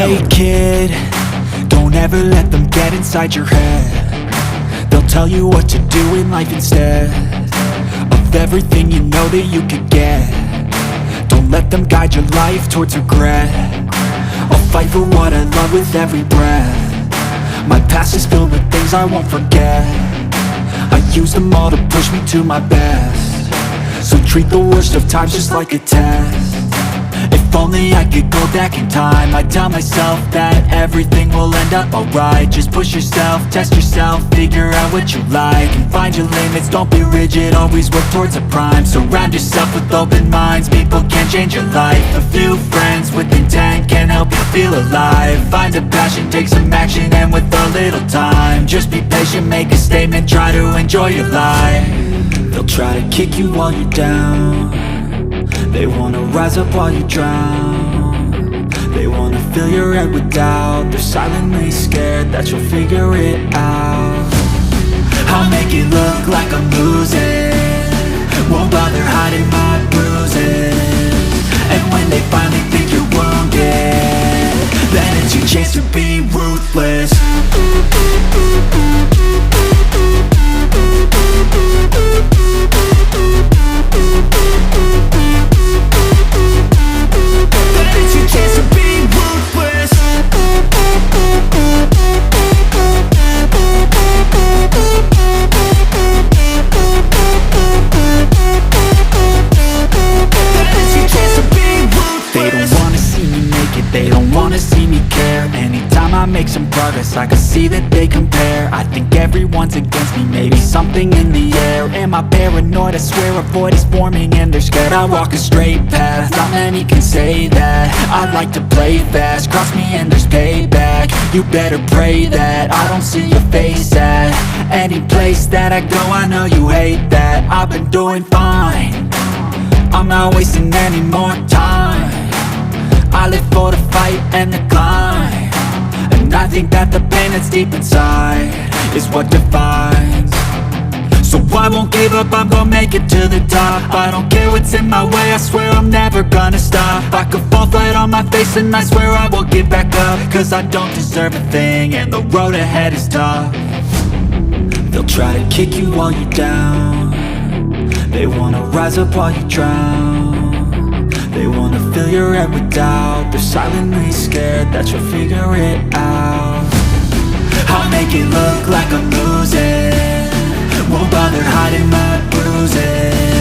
Hey kid, don't ever let them get inside your head. They'll tell you what to do in life instead of everything you know that you could get. Don't let them guide your life towards regret. I'll fight for what I love with every breath. My past is filled with things I won't forget. I use them all to push me to my best. So treat the worst of times just like a test. If only I could go back in time, I'd tell myself that everything will end up alright. Just push yourself, test yourself, figure out what you like, and find your limits, don't be rigid, always work towards a prime. Surround yourself with open minds, people can change your life. A few friends with intent can help you feel alive. Find a passion, take some action, and with a little time, just be patient, make a statement, try to enjoy your life. They'll try to kick you while you're down. They wanna rise up while you drown. They wanna fill your head with doubt. They're silently scared that you'll figure it out. I'll make it look like I'm losing, won't bother hiding my bruises. And when they finally think you're wounded, then it's your chance to be ruthless. They don't wanna see me care. Anytime I make some progress, I can see that they compare. I think everyone's against me, maybe something in the air. Am I paranoid? I swear a void is forming and they're scared. I walk a straight path, not many can say that. I like to play fast, cross me and there's payback. You better pray that I don't see your face at any place that I go. I know you hate that. I've been doing fine, I'm not wasting any more time. I live for the fight and the climb, and I think that the pain that's deep inside is what defines. So I won't give up, I'm gonna make it to the top. I don't care what's in my way, I swear I'm never gonna stop. I could fall flat on my face and I swear I won't give back up, cause I don't deserve a thing and the road ahead is tough. They'll try to kick you while you're down. They wanna rise up while you drown. They wanna fill your head with doubt. They're silently scared that you'll figure it out. I'll make it look like I'm losing, won't bother hiding my bruises.